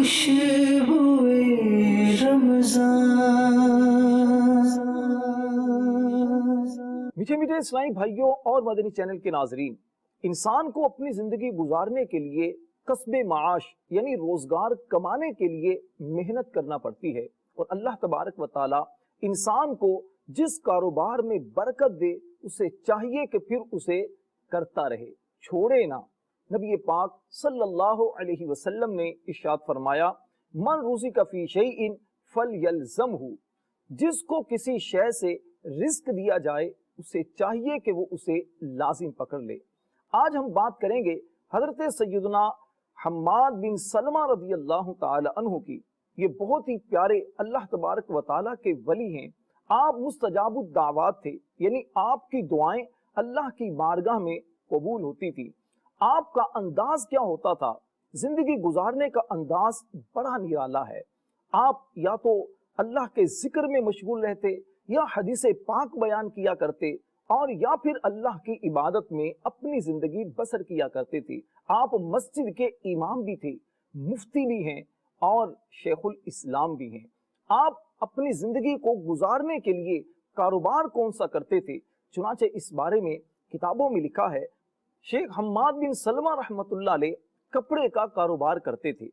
खुशबुए रमज़ान। मीठे मीठे इस्लामी भाइयों और मदनी चैनल के नाजरीन, इंसान को अपनी जिंदगी गुजारने के लिए कस्बे माश यानी रोजगार कमाने के लिए मेहनत करना पड़ती है। और अल्लाह तबारक व ताला इंसान को जिस कारोबार में बरकत दे उसे चाहिए कि फिर उसे करता रहे, छोड़े ना। नबी पाक सल्लल्लाहु अलैहि वसल्लम ने इरशाद फरमाया, मन रुज़िक़ फी शैइन फलयल्ज़महु, जिसको किसी शय से रिस्क दिया जाए उसे चाहिए कि वो उसे लाजिम पकड़ ले। आज हम बात करेंगे हजरत सैयदना हम्माद बिन सलमा रज़ी अल्लाह ताला अन्हु की। ये बहुत ही प्यारे अल्लाह तबारक व ताला के वली हैं। आप मुस्तजाबुद दावात थे, यानी आपकी दुआएं अल्लाह की बारगाह में कबूल होती थी। आपका अंदाज क्या होता था, जिंदगी गुजारने का अंदाज बड़ा निराला है। आप या तो अल्लाह के जिक्र में मशगूल रहते, या हदीस पाक बयान किया करते, और या फिर अल्लाह की इबादत में अपनी जिंदगी बसर किया करते थे। आप मस्जिद के इमाम भी थे, मुफ्ती भी हैं और शेखुल इस्लाम भी हैं। आप अपनी जिंदगी को गुजारने के लिए कारोबार कौन सा करते थे, चुनाचे इस बारे में किताबों में लिखा है। शेख हम्माद बिन सलमा रहमतुल्लाह अलैह कपड़े का कारोबार करते थे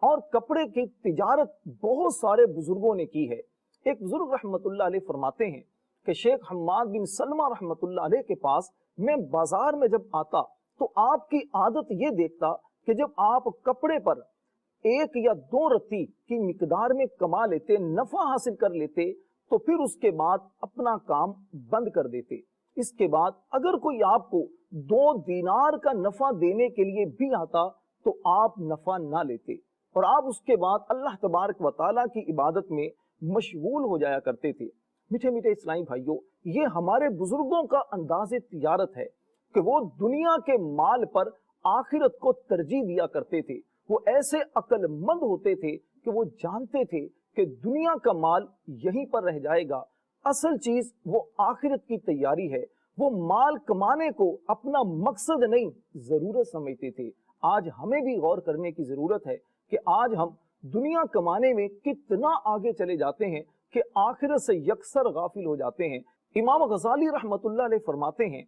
और कपड़े की तिजारत बहुत सारे बुजुर्गों ने की है। एक बुजुर्ग रहमतुल्लाह अलैह फरमाते हैं कि शेख हम्माद बिन सलमा रहमतुल्लाह अलैह के पास मैं बाजार में जब आता तो आपकी आदत ये देखता कि जब आप कपड़े पर 1 या 2 रत्ती की मिकदार में कमा लेते, नफा हासिल कर लेते, तो फिर उसके बाद अपना काम बंद कर देते। इसके बाद अगर कोई आपको 2 दीनार का नफा देने के लिए भी आता तो आप नफा ना लेते और आप उसके बाद अल्लाह तबारक व ताला की इबादत में मशगूल हो जाया करते थे। मीठे मीठे इस्लामी भाइयों, ये हमारे बुजुर्गों का अंदाज़े तिजारत है कि वो दुनिया के माल पर आखिरत को तरजीह दिया करते थे। वो ऐसे अक्लमंद होते थे कि वो जानते थे कि दुनिया का माल यहीं पर रह जाएगा, असल चीज वो आखिरत की तैयारी है। वो माल कमाने को अपना मकसद नहीं, जरूरत समझते थे। आज हमें भी गौर करने की जरूरत है कि आज हम दुनिया कमाने में कितना आगे चले जाते हैं कि आखिरत से यकसर गाफिल हो जाते हैं। इमाम गजाली रहमतुल्लाह अलैह फरमाते हैं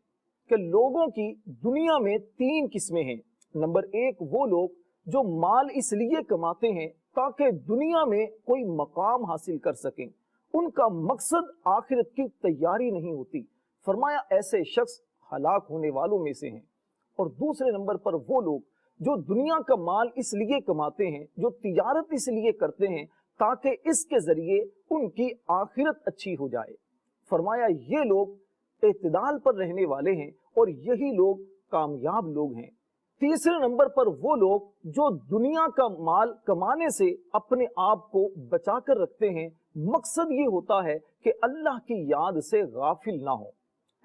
कि लोगों की दुनिया में 3 किस्में हैं। नंबर 1 वो लोग जो माल इसलिए कमाते हैं ताकि दुनिया में कोई मकाम हासिल कर सकें, उनका मकसद आखिरत की तैयारी नहीं होती। फरमाया ऐसे शख्स हलाक होने वालों में से हैं। और दूसरे नंबर पर वो लोग जो दुनिया का माल इसलिए कमाते हैं, जो तिजारत इसलिए करते हैं ताकि इसके जरिए उनकी आखिरत अच्छी हो जाए। फरमाया ये लोग इत्तिदाल पर रहने वाले हैं और यही लोग कामयाब लोग हैं। तीसरे नंबर पर वो लोग जो दुनिया का माल कमाने से अपने आप को बचा कर रखते हैं, मकसद ये होता है कि अल्लाह की याद से गाफिल ना हो।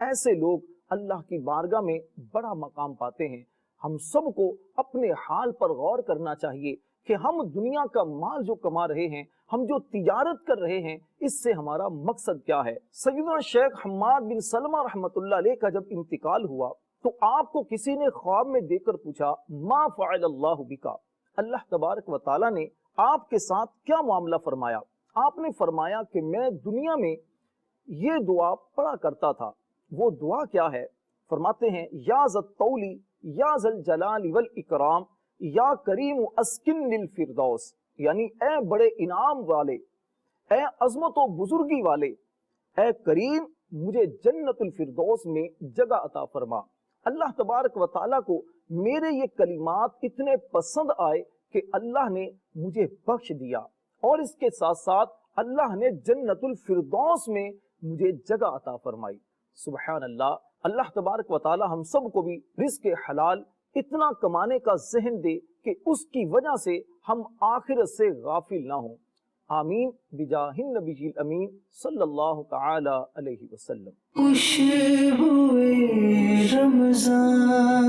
ऐसे लोग अल्लाह की बारगाह में बड़ा मकाम पाते हैं। हम सबको अपने हाल पर गौर करना चाहिए कि हम दुनिया का माल जो कमा रहे हैं, हम जो तिजारत कर रहे हैं, इससे हमारा मकसद क्या है। सैयदना शेख हम्माद बिन सलमा रहमतुल्लाह अलैह का जब इंतकाल हुआ तो आपको किसी ने ख्वाब में देखकर पूछा, मा फ़अल अल्लाहु बिका, अल्लाह तबारक व ताला ने आपके साथ क्या मामला फरमाया। आपने फरमाया कि मैं दुनिया में ये दुआ पढ़ा करता था। वो दुआ क्या है? फरमाते हैं, या ज़त्तौली या ज़ल जलाली वल इकराम या करीम अस्किनिल फिरदौस, यानी ए बड़े इनाम वाले, ए अजमत व बुजुर्गी वाले, ए करीम मुझे जन्नतुल फिरदौस में जगह अता फरमा। अल्लाह तबारक व ताला को मेरे ये कलिमात इतने पसंद आए कि अल्लाह ने मुझे बख्श दिया और इसके साथ साथ अल्लाह ने जन्नतुल फिरदौस में मुझे जगह अता फरमाई। सुबहान अल्लाह। अल्लाह तबारक व ताला हम सब को भी रिज़्क़ हलाल इतना कमाने का ज़हन दे कि उसकी वजह से हम आखिरत से गाफिल ना हों। आमीन बिजाहिन नबील अमीन सल्लल्लाहु तआला अलैहि वसल्लम। खुशबुए रमज़ान।